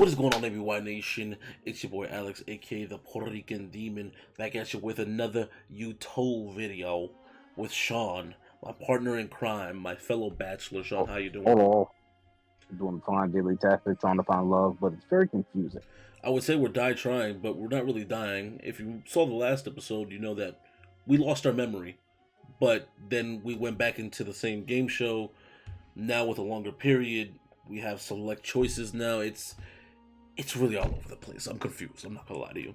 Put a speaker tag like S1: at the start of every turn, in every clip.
S1: What is going on, ABY Nation? It's your boy Alex, aka the Puerto Rican Demon, back at you with another YouTube video with Sean, my partner in crime, my fellow bachelor. Sean, how you doing?
S2: Hello. Doing fine, daily tactics, trying to find love, but it's very confusing.
S1: I would say we're die trying, but we're not really dying. If you saw the last episode, you know that we lost our memory, but then we went back into the same game show. Now with a longer period, we have select choices now. It's really all over the place. I'm confused. I'm not gonna lie to you.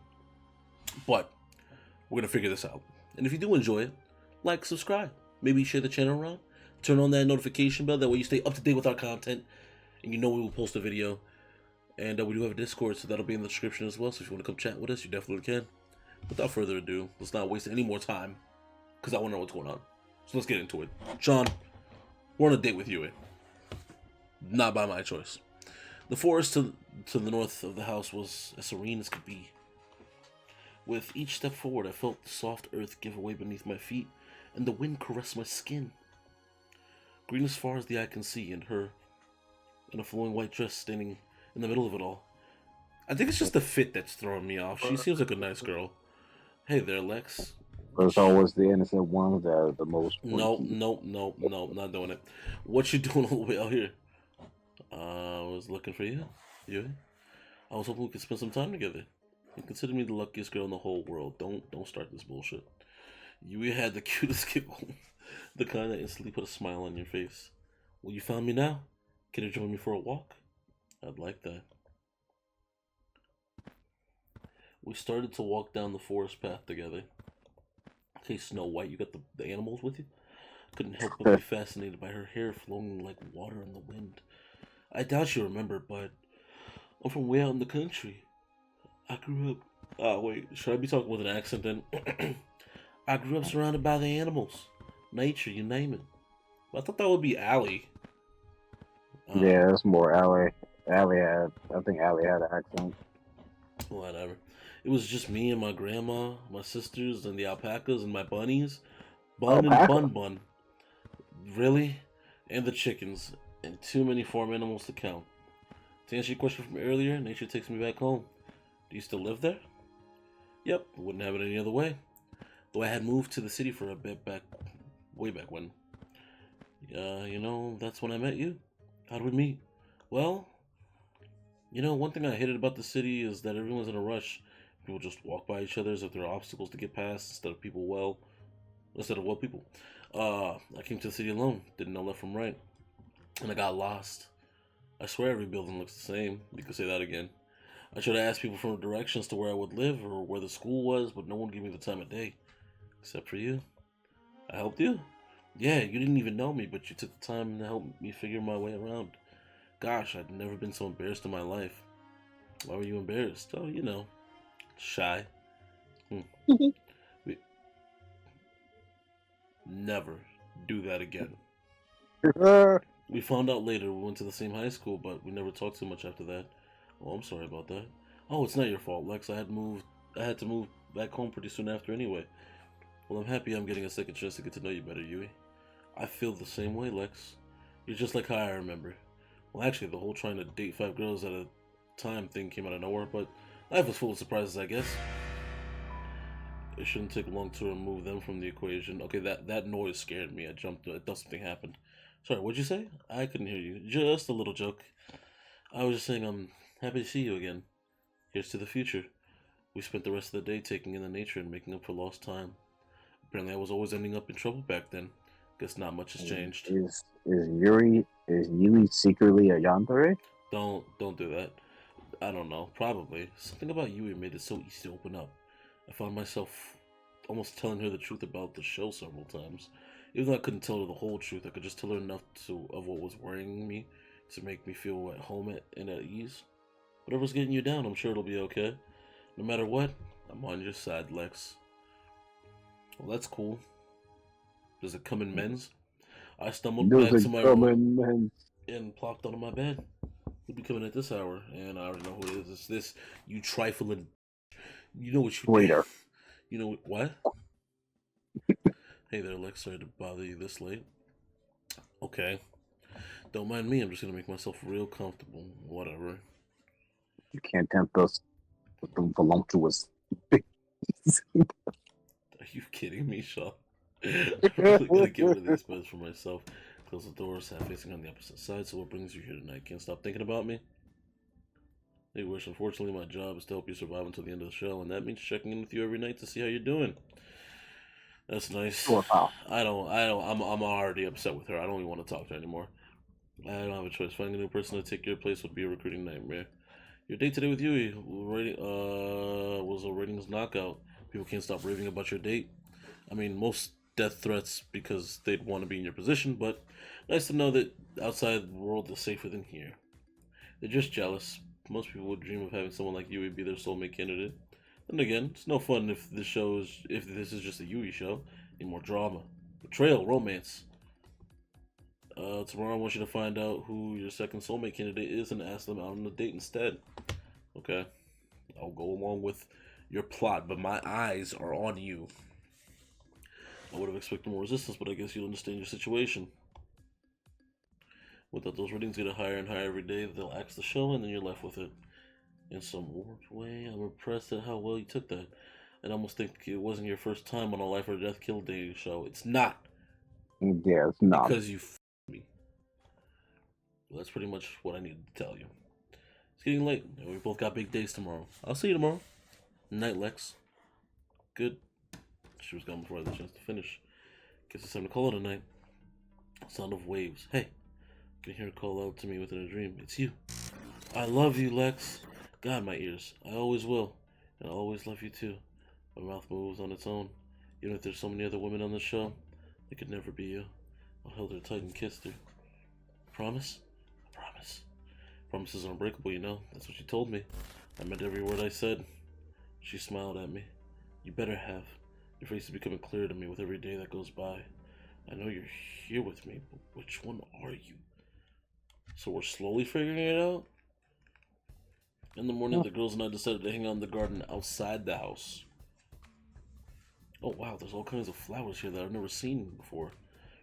S1: But we're gonna figure this out. And if you do enjoy it, like, subscribe, maybe share the channel around, turn on that notification bell. That way you stay up to date with our content, and you know we will post a video. And we do have a Discord, so that'll be in the description as well. So if you want to come chat with us, you definitely can. Without further ado, let's not waste any more time, because I want to know what's going on. So let's get into it. Sean, we're on a date with Yui. Not by my choice. The forest to the north of the house was as serene as could be. With each step forward, I felt the soft earth give way beneath my feet, and the wind caress my skin. Green as far as the eye can see, and her in a flowing white dress standing in the middle of it all. I think it's just the fit that's throwing me off. She seems like a nice girl. Hey there, Lex.
S2: There's always the innocent ones that are the most.
S1: No, not doing it. What you doing all the way out here? I was looking for you. You? I was hoping we could spend some time together. You consider me the luckiest girl in the whole world. Don't start this bullshit. You had the cutest giggle, the kind that instantly put a smile on your face. Well, you found me now. Can you join me for a walk? I'd like that. We started to walk down the forest path together. Okay, Snow White, you got the animals with you? Couldn't help but be fascinated by her hair flowing like water in the wind. I doubt you remember, but I'm from way out in the country. I grew up... Oh, wait, should I be talking with an accent then? I grew up surrounded by the animals. Nature, you name it. I thought that would be Allie.
S2: Yeah, it's more Allie. I think Allie had an accent.
S1: Whatever. It was just me and my grandma, my sisters, and the alpacas, and my bunnies. Bun
S2: Alpaca?
S1: and Bun. Really? And the chickens. And too many farm animals to count. To answer your question from earlier, nature takes me back home. Do you still live there? Yep, wouldn't have it any other way. Though I had moved to the city for a bit way back when. That's when I met you. How'd we meet? Well, one thing I hated about the city is that everyone's in a rush. People just walk by each other as if there are obstacles to get past instead of well people. I came to the city alone, didn't know left from right, and I got lost. I swear every building looks the same. You could say that again. I should have asked people from directions to where I would live or where the school was, but no one gave me the time of day. Except for you. I helped you? Yeah, you didn't even know me, but you took the time to help me figure my way around. Gosh, I'd never been so embarrassed in my life. Why were you embarrassed? Oh, shy. Never do that again. We found out later we went to the same high school, but we never talked too much after that. Oh, I'm sorry about that. Oh, it's not your fault, Lex. I had to move back home pretty soon after anyway. Well, I'm happy I'm getting a second chance to get to know you better, Yui. I feel the same way, Lex. You're just like how I remember. Well, actually, the whole trying to date 5 girls at a time thing came out of nowhere, but life was full of surprises, I guess. It shouldn't take long to remove them from the equation. Okay, that noise scared me. I jumped. I thought something happened. Sorry, what'd you say? I couldn't hear you. Just a little joke. I was just saying I'm happy to see you again. Here's to the future. We spent the rest of the day taking in the nature and making up for lost time. Apparently I was always ending up in trouble back then. Guess not much has changed.
S2: Is Yui secretly a yandere?
S1: Don't do that. I don't know. Probably. Something about Yui made it so easy to open up. I found myself almost telling her the truth about the show several times. Even though I couldn't tell her the whole truth, I could just tell her enough of what was worrying me to make me feel at home and at ease. Whatever's getting you down, I'm sure it'll be okay. No matter what, I'm on your side, Lex. Well, that's cool. Does it come in men's? I stumbled back to my room and plopped onto my bed. He'll be coming at this hour, and I already know who it is. It's this, you trifling. You know what you
S2: Waiter.
S1: You know what? Hey there, Lex. Sorry to bother you this late. Okay. Don't mind me. I'm just gonna make myself real comfortable. Whatever.
S2: You can't tempt us with the voluptuous.
S1: Are you kidding me, Shaw? I really gotta get rid of these beds for myself. Close the doors, half facing on the opposite side. So what brings you here tonight? Can't stop thinking about me? Hey, Wish, unfortunately my job is to help you survive until the end of the show, and that means checking in with you every night to see how you're doing. That's nice.
S2: Sure, pal.
S1: I'm already upset with her. I don't even want to talk to her anymore. I don't have a choice. Finding a new person to take your place would be a recruiting nightmare. Your date today with Yui was a ratings knockout. People can't stop raving about your date. I mean, most death threats because they'd want to be in your position, but nice to know that outside world is safer than here. They're just jealous. Most people would dream of having someone like Yui be their soulmate candidate. Then again, it's no fun if this is just a Yui show. Need more drama, betrayal, romance. Tomorrow I want you to find out who your second soulmate candidate is and ask them out on a date instead. Okay, I'll go along with your plot, but my eyes are on you. I would have expected more resistance, but I guess you'll understand your situation. Without those ratings getting higher and higher every day, they'll axe the show, and then you're left with it. In some warped way, I'm impressed at how well you took that. And I almost think it wasn't your first time on a life or death kill dating show. It's not.
S2: Yeah, it's not.
S1: Because you me. Well, that's pretty much what I needed to tell you. It's getting late, and we both got big days tomorrow. I'll see you tomorrow. Night, Lex. Good. She was gone before I had the chance to finish. Guess it's time to call it a night. Sound of waves. Hey. I can hear her call out to me within a dream. It's you. I love you, Lex. God, my ears. I always will. And I'll always love you too. My mouth moves on its own. Even if there's so many other women on the show, it could never be you. I held her tight and kissed her. Promise? I promise. Promises are unbreakable, you know. That's what she told me. I meant every word I said. She smiled at me. You better have. Your face is becoming clearer to me with every day that goes by. I know you're here with me, but which one are you? So we're slowly figuring it out? In the morning, the girls and I decided to hang out in the garden outside the house. Oh wow, there's all kinds of flowers here that I've never seen before.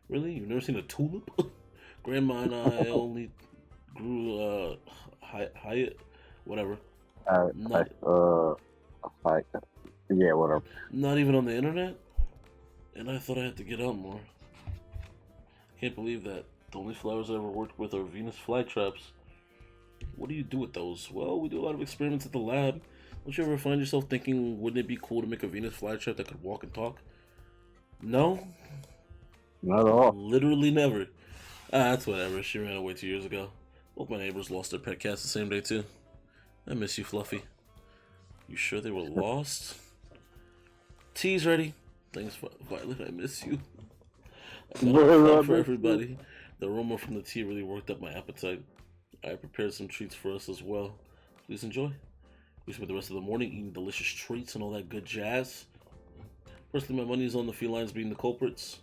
S1: Really? You've never seen a tulip? Grandma and I only grew, Hyatt, whatever.
S2: Yeah, whatever.
S1: Not even on the internet? And I thought I had to get out more. Can't believe that. The only flowers I ever worked with are Venus flytraps. What do you do with those? Well, we do a lot of experiments at the lab. Don't you ever find yourself thinking, wouldn't it be cool to make a Venus flytrap that could walk and talk? No?
S2: Not at all.
S1: Literally never. That's whatever. She ran away 2 years ago. Both my neighbors lost their pet cats the same day, too. I miss you, Fluffy. You sure they were lost? Tea's ready. Thanks, Violet. I miss you. I got a fun for everybody. The aroma from the tea really worked up my appetite. I prepared some treats for us as well. Please enjoy. We spent the rest of the morning eating delicious treats and all that good jazz. Personally, my money's on the felines being the culprits.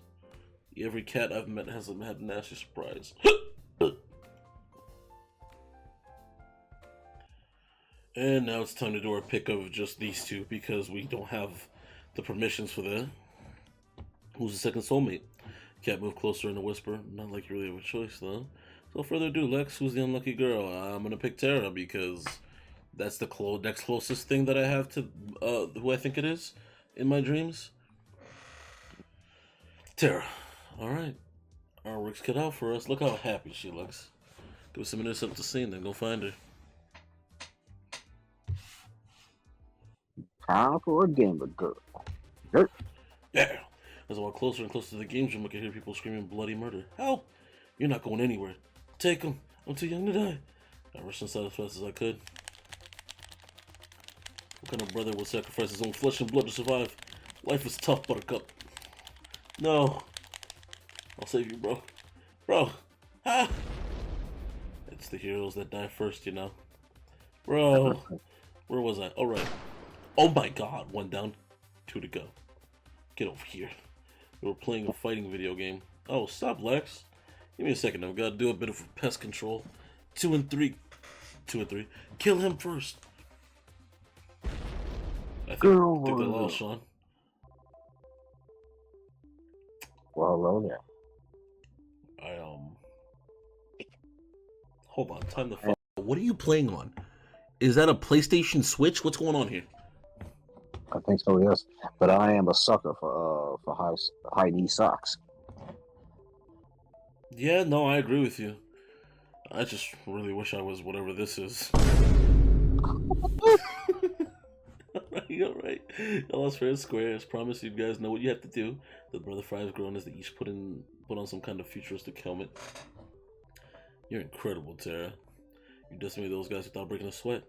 S1: Every cat I've met hasn't had a nasty surprise. And now it's time to do our pick of just these two because we don't have the permissions for that. Who's the second soulmate? Cat moved closer in a whisper. Not like you really have a choice, though. So further ado, Lex, who's the unlucky girl? I'm gonna pick Tara because that's the next closest thing that I have to who I think it is in my dreams. Tara. Alright. Our work's cut out for us. Look how happy she looks. Give us a minute or something to see and then go find her.
S2: Time for a gamer girl.
S1: Yeah. As I walk closer and closer to the games room, I can hear people screaming bloody murder. Help! You're not going anywhere. Take him. I'm too young to die. I rushed inside as fast as I could. What kind of brother would sacrifice his own flesh and blood to survive? Life is tough, Buttercup. No. I'll save you, bro. Bro. Ah! It's the heroes that die first, you know. Bro. Where was I? Alright. Oh my god. 1 down. 2 to go. Get over here. We were playing a fighting video game. Oh, stop, Lex. Give me a second. I've got to do a bit of pest control. 2 and 3. 2 and 3. Kill him first. I think they lost, Sean.
S2: Well, hello there.
S1: Hold on. Time to fuck. What are you playing on? Is that a PlayStation Switch? What's going on here?
S2: I think so, yes. But I am a sucker for high knee socks.
S1: Yeah, no, I agree with you. I just really wish I was whatever this is. Alright. Y'all is fair and square. As promised, you guys know what you have to do. The Brother Five's grown as they each put on some kind of futuristic helmet. You're incredible, Tara. You decimated those guys without breaking a sweat.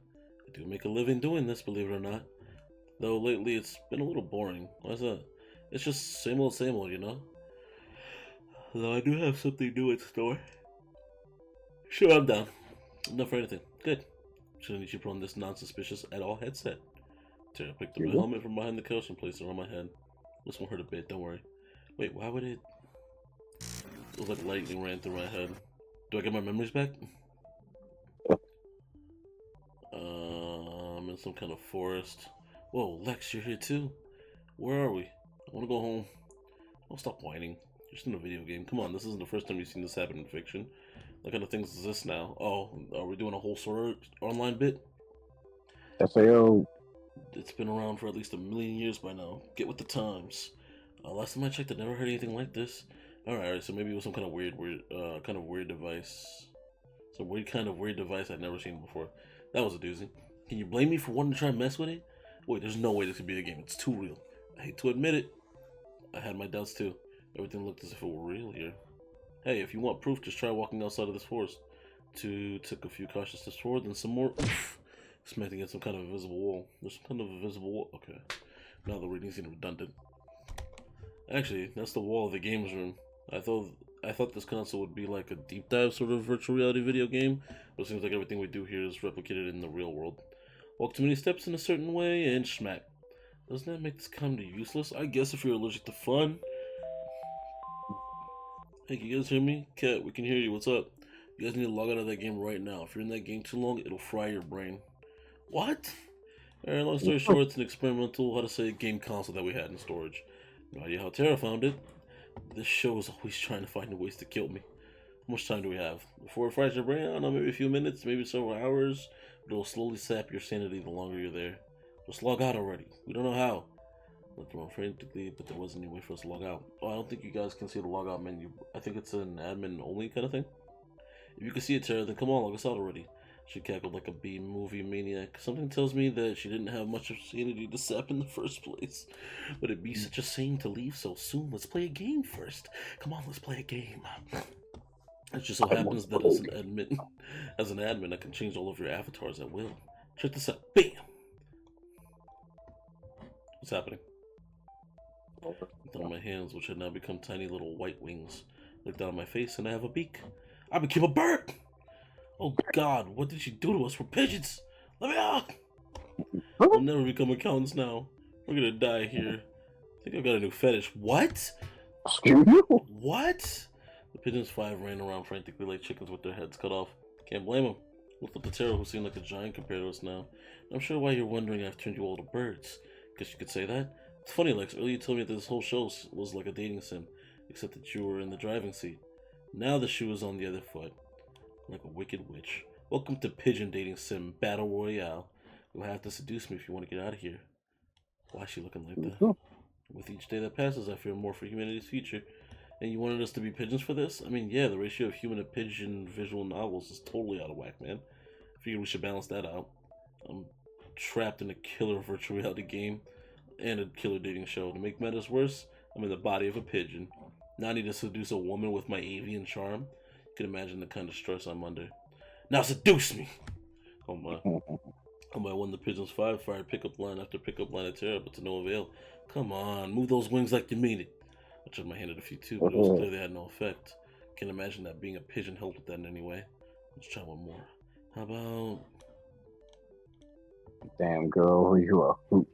S1: I do make a living doing this, believe it or not. Though lately it's been a little boring. Why's that? It's just same old, you know? Though I do have something new in store. Sure, I'm down. Enough for anything. Good. Shouldn't need you put on this non-suspicious at all headset. Tara picked up a helmet from behind the couch and placed it on my head. This won't hurt a bit, don't worry. Wait, why would it... It was like lightning ran through my head. Do I get my memories back? I'm in some kind of forest. Whoa, Lex, you're here too? Where are we? I want to go home. Oh, stop whining. You're just in a video game. Come on, this isn't the first time you've seen this happen in fiction. What kind of things is this now? Oh, are we doing a whole Sword Online bit?
S2: FAO.
S1: It's been around for at least 1,000,000 years by now. Get with the times. Last time I checked, I never heard anything like this. Alright, so maybe it was some kind of weird device. Some kind of weird device I'd never seen before. That was a doozy. Can you blame me for wanting to try and mess with it? Wait, there's no way this could be a game. It's too real. I hate to admit it. I had my doubts too. Everything looked as if it were real here. Hey, if you want proof, just try walking outside of this forest. Took a few cautious steps forward, then some more. Oof. Smacked against some kind of invisible wall. There's some kind of invisible wall. Okay. Now the reading's getting redundant. Actually, that's the wall of the games room. I thought this console would be like a deep dive sort of virtual reality video game, but it seems like everything we do here is replicated in the real world. Walk too many steps in a certain way and schmack. Doesn't that make this kind of useless? I guess if you're allergic to fun. Hey, can you guys hear me? Cat, we can hear you. What's up? You guys need to log out of that game right now. If you're in that game too long, it'll fry your brain. What? Alright, long story short, it's an experimental, how to say, game console that we had in storage. No idea how Tara found it. This show is always trying to find ways to kill me. How much time do we have? Before it fries your brain, I don't know, maybe a few minutes, maybe several hours, but it'll slowly sap your sanity the longer you're there. Just log out already. We don't know how. Looked around frantically, but there wasn't any way for us to log out. Oh, I don't think you guys can see the log out menu. I think it's an admin only kind of thing. If you can see it, Tara, then come on, log us out already. She cackled like a B-movie maniac. Something tells me that she didn't have much of sanity to sap in the first place. Would it be such a shame to leave so soon? Let's play a game first. Come on, let's play a game. It just so happens that as an admin, I can change all of your avatars at will. Check this out. Bam! What's happening? Down my hands, which had now become tiny little white wings. Look down at my face, and I have a beak. I became a bird! Oh God, what did she do to us? We're pigeons! Let me out! I'll never become accountants now. We're gonna die here. I think I've got a new fetish. What?
S2: Excuse you?
S1: What? The pigeons 5 ran around frantically like chickens with their heads cut off. Can't blame them. Look at the Tara, who seemed like a giant compared to us now. I'm sure why you're wondering I've turned you all to birds. Guess you could say that. It's funny, Lex. Earlier you told me that this whole show was like a dating sim, except that you were in the driving seat. Now the shoe is on the other foot. Like a wicked witch. Welcome to Pigeon Dating Sim Battle Royale. You'll have to seduce me if you want to get out of here. Why is she looking like that? With each day that passes, I fear more for humanity's future. And you wanted us to be pigeons for this? I mean, yeah, the ratio of human to pigeon visual novels is totally out of whack, man. I figured we should balance that out. I'm trapped in a killer virtual reality game and a killer dating show. To make matters worse, I'm in the body of a pigeon. Now I need to seduce a woman with my avian charm. You can imagine the kind of stress I'm under. Now seduce me! Oh my. I won the Pigeons 5 fired pickup line after pickup line at Terra, but to no avail. Come on, move those wings like you mean it. I tried my hand at a few too, but it was clear they had no effect. Can't imagine that being a pigeon helped with that in any way. Let's try one more. How about...
S2: Damn girl, you a hoot.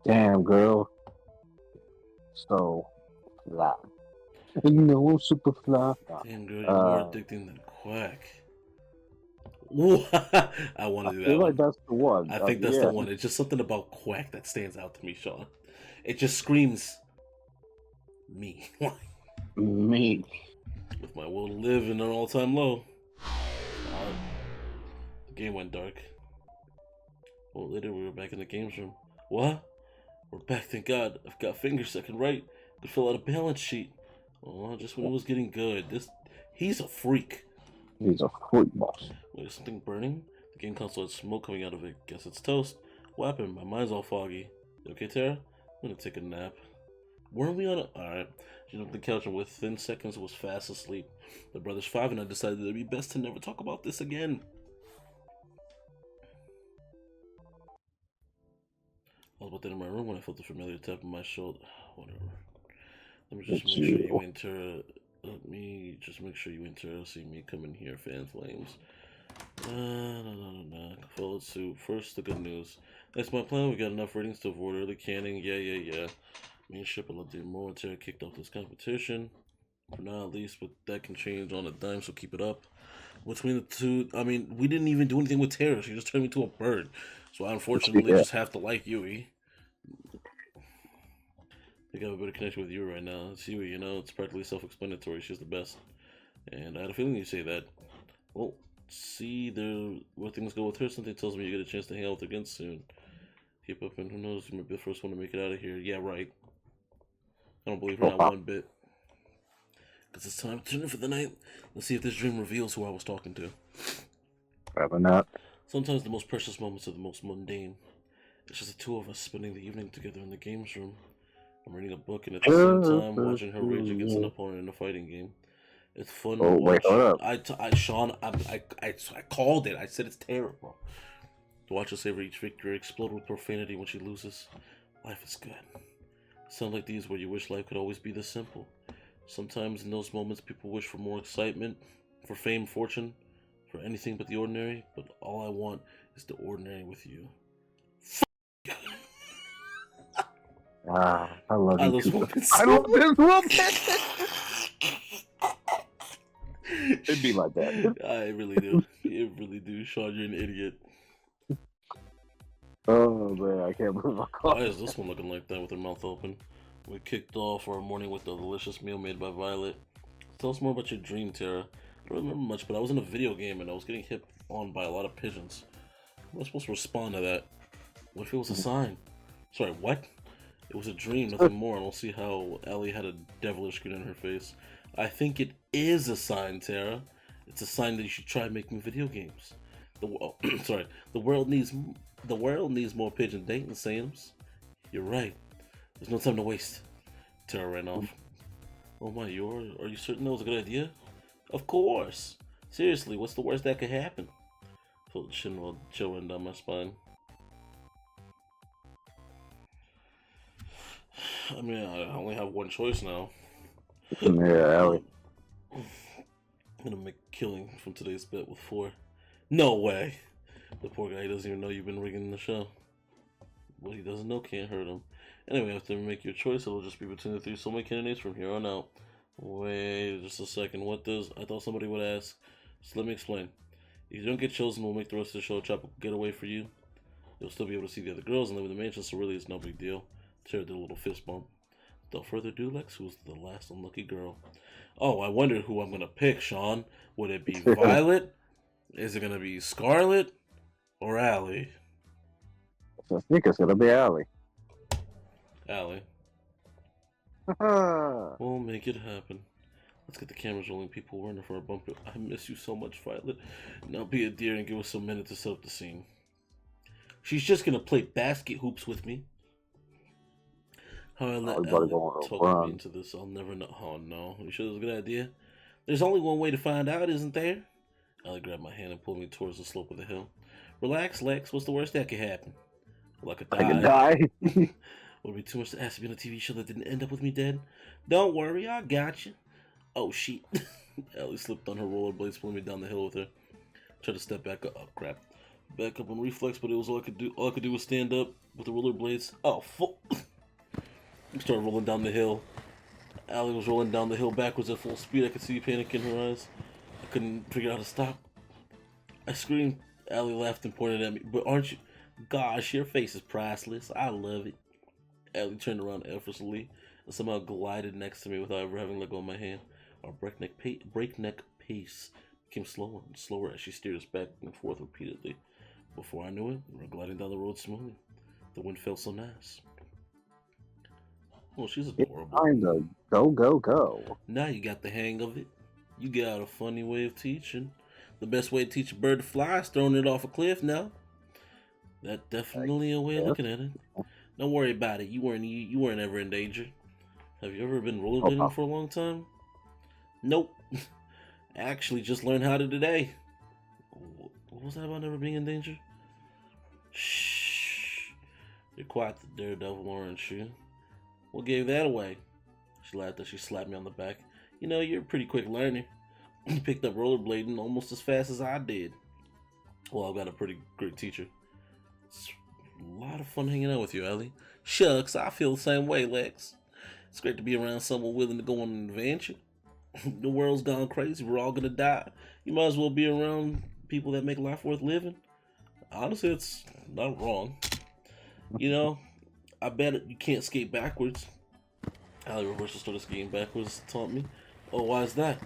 S2: Damn girl. So fly. You know I'm super fly.
S1: Damn girl, you're more addicting than quack. I want to do that
S2: feel
S1: one.
S2: like that's the one.
S1: I think that's the one. It's just something about quack that stands out to me, Sean. It just screams me.
S2: Me.
S1: With my will to live in an all-time low. The game went dark. Well, later we were back in the games room. What? We're back, thank God. I've got fingers that can write. Could fill out a balance sheet. Oh, just when it was getting good. He's a freak.
S2: He's a freak boss.
S1: Wait, is something burning? The game console had smoke coming out of it. Guess it's toast. What happened? My mind's all foggy. You okay, Tara? I'm gonna take a nap. Weren't we on a... Alright. She jumped on the couch and within seconds was fast asleep. The brothers 5 and I decided it'd be best to never talk about this again. I was about to enter my room when I felt a familiar tap on my shoulder. Whatever. Let me just make sure you ain't Tara. Let me just make sure you ain't Tara. See me come in here, fan flames. No. Follow suit. First, the good news. That's my plan. We got enough ratings to avoid early canning. Yeah. Me and Ship will do more until I kicked off this competition. For now, at least, but that can change on a dime, so keep it up. Between the two, I mean, we didn't even do anything with Tara. She just turned me into a bird. So I unfortunately just have to like Yui. I think I have a better connection with Yui right now. It's Yui, you know, it's practically self-explanatory. She's the best. And I had a feeling you'd say that. Well, see where things go with her. Something tells me you get a chance to hang out with her again soon. Keep up, and who knows, you might be the first one to make it out of here. Yeah, right. I don't believe her not one bit. Because it's time to turn in for the night. Let's see if this dream reveals who I was talking to.
S2: Probably not.
S1: Sometimes the most precious moments are the most mundane. It's just the two of us spending the evening together in the games room. I'm reading a book and at the same time watching her rage against an opponent in a fighting game. It's fun to watch.
S2: Wait, hold up.
S1: Sean, I called it. I said it's terrible. To watch her savor each victory, explode with profanity when she loses. Life is good. Sound like these where you wish life could always be this simple. Sometimes in those moments people wish for more excitement, for fame, fortune, for anything but the ordinary, but all I want is the ordinary with you.
S2: I love you.
S1: Those moments.
S2: I love this woman. It'd be like that.
S1: I really do. It really do. Sean, you're an idiot.
S2: Oh man, I can't believe I caught.
S1: Why is this one looking like that with her mouth open? We kicked off our morning with a delicious meal made by Violet. Tell us more about your dream, Tara. I don't remember much, but I was in a video game and I was getting hit on by a lot of pigeons. How am I supposed to respond to that? What if it was a sign? Sorry, what? It was a dream, nothing more, and we'll see how Ellie had a devilish grin on her face. I think it is a sign, Tara. It's a sign that you should try making video games. The world needs more pigeon dating Sams. You're right. There's no time to waste. Tara ran off. Oh my, are you certain that was a good idea? Of course. Seriously, what's the worst that could happen? Felt the chill run down my spine. I mean, I only have one choice now.
S2: Yeah, Ellie.
S1: I'm gonna make killing from today's bet with 4. No way! The poor guy doesn't even know you've been rigging the show. What he doesn't know can't hurt him. Anyway, after you make your choice, it'll just be between the 3 soulmate candidates from here on out. Wait just a second, I thought somebody would ask. So let me explain. If you don't get chosen, we'll make the rest of the show a tropical getaway for you. You'll still be able to see the other girls and live in the mansion, so really it's no big deal. Tara did a little fist bump. Without further ado, Lex, who's the last unlucky girl? Oh, I wonder who I'm gonna pick, Sean. Would it be Violet? Is it gonna be Scarlet? Or Allie?
S2: So I think it's gonna be Allie.
S1: Allie. We'll make it happen. Let's get the cameras rolling. People warning for a bumper. I miss you so much, Violet. Now be a dear and give us a minute to set up the scene. She's just gonna play basket hoops with me. How I let Allie talk me into this, I'll never know. Oh no, you sure it was a good idea? There's only one way to find out, isn't there? Allie grabbed my hand and pulled me towards the slope of the hill. Relax, Lex. What's the worst that could happen? Well, I could die. Would it be too much to ask to be on a TV show that didn't end up with me dead? Don't worry, I got you. Oh, shit. Allie slipped on her rollerblades, pulling me down the hill with her. Tried to step back up. Oh, crap. Back up on reflex, but it was all I could do. All I could do was stand up with the rollerblades. Oh, fuck. I started rolling down the hill. Allie was rolling down the hill backwards at full speed. I could see panic in her eyes. I couldn't figure out how to stop. I screamed. Allie laughed and pointed at me. But aren't you? Gosh, your face is priceless. I love it. Allie turned around effortlessly and somehow glided next to me without ever having let go of my hand. Our breakneck pace became slower and slower as she steered us back and forth repeatedly. Before I knew it, we were gliding down the road smoothly. The wind felt so nice. Well, she's adorable.
S2: Time to go, go, go.
S1: Now you got the hang of it. You got a funny way of teaching. The best way to teach a bird to fly is throwing it off a cliff now. That's definitely a way of looking at it. Don't worry about it. You weren't ever in danger. Have you ever been rollerblading for a long time? Nope. I actually just learned how to today. What was that about never being in danger? Shh. You're quite the daredevil, aren't you? What gave that away? She laughed as she slapped me on the back. You know, you're a pretty quick learner. You picked up rollerblading almost as fast as I did. Well, I've got a pretty great teacher. It's a lot of fun hanging out with you, Ellie. Shucks, I feel the same way, Lex. It's great to be around someone willing to go on an adventure. The world's gone crazy. We're all gonna die. You might as well be around people that make life worth living. Honestly, it's not wrong. You know, I bet you can't skate backwards. Allie reversal started skating backwards, taught me. Oh, why is that?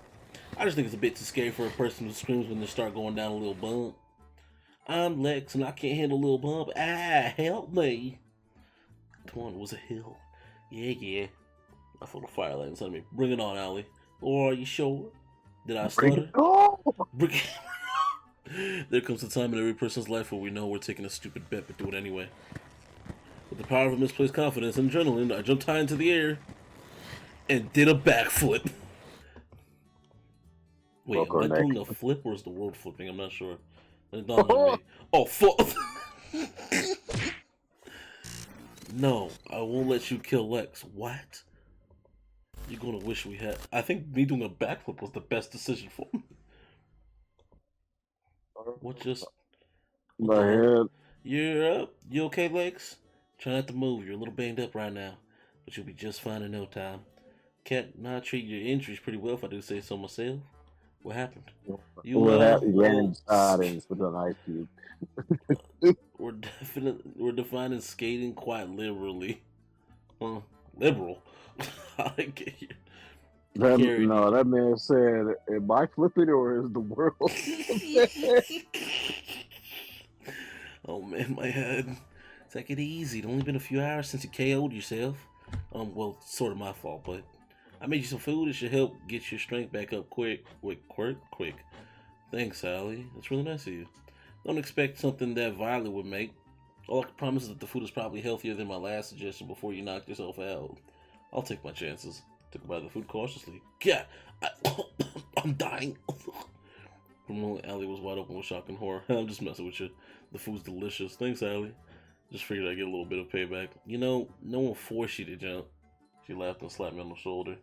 S1: I just think it's a bit too scary for a person who screams when they start going down a little bump. I'm Lex and I can't handle a little bump. Ah, help me. Come on, it was a hill. Yeah. I felt a fire light inside of me. Bring it on, Allie. Or are you sure? Did I stutter? Bring it. There comes a time in every person's life where we know we're taking a stupid bet but do it anyway. With the power of misplaced confidence and adrenaline, I jumped high into the air and did a backflip. Wait, am I doing a flip or is the world flipping? I'm not sure. It dawned on me. Oh, fuck! No, I won't let you kill Lex. What? You're gonna wish we had. I think me doing a backflip was the best decision for me. What just?
S2: My head.
S1: You're up. You okay, Lex? Try not to move. You're a little banged up right now, but you'll be just fine in no time. Can't not treat your injuries pretty well if I do say so myself. What happened?
S2: You ran inside and with an ice cube.
S1: We're defining skating quite liberally. Liberal. How did I get here?
S2: That man said, "Am I flipping or is the world?"
S1: Oh man, my head. Take it easy. It's only been a few hours since you KO'd yourself. Well, sort of my fault, but I made you some food. It should help get your strength back up quick. Thanks, Allie. That's really nice of you. Don't expect something that violent would make. All I can promise is that the food is probably healthier than my last suggestion before you knocked yourself out. I'll take my chances. Took a bite of the food cautiously. Yeah, I'm dying. Allie was wide open with shock and horror. I'm just messing with you. The food's delicious. Thanks, Allie. Just figured I'd get a little bit of payback. You know, no one forced you to jump. She laughed and slapped me on the shoulder,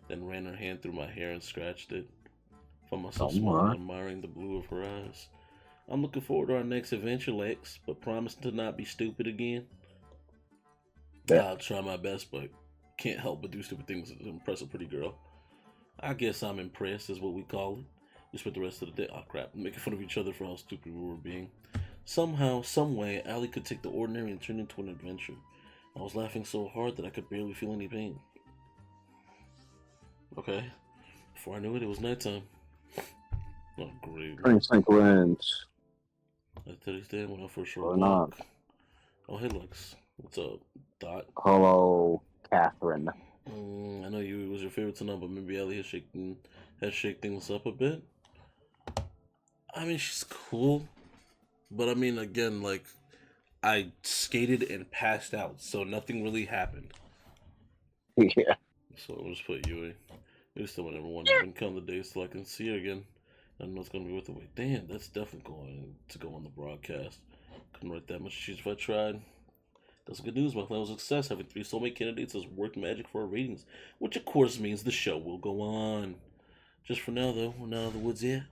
S1: then ran her hand through my hair and scratched it. Found myself smiling and admiring the blue of her eyes. I'm looking forward to our next adventure, Lex, but promise to not be stupid again. Yeah. I'll try my best, but can't help but do stupid things to impress a pretty girl. I guess I'm impressed, is what we call it. We spent the rest of the day, oh crap, making fun of each other for how stupid we were being. Somehow, someway, Allie could take the ordinary and turn into an adventure. I was laughing so hard that I could barely feel any pain. Okay. Before I knew it, it was nighttime. Oh, great.
S2: Winds.
S1: Like today's day when I first short walk. Oh, hey, Lex. What's up, Dot?
S2: Hello, Catherine.
S1: I know it was your favorite tonight, but maybe Ellie has shake things up a bit. I mean, she's cool, but I mean, again, like, I skated and passed out, so nothing really happened.
S2: Yeah.
S1: So I'll just put you in. Maybe still whenever one even come the days till I can see her again. I don't know it's gonna be worth the wait. Damn, that's definitely going to go on the broadcast. Couldn't write that much cheese if I tried. That's good news. My plan was a success. Having 3 soulmate candidates has worked magic for our ratings, which of course means the show will go on. Just for now, though, we're not out of the woods yet.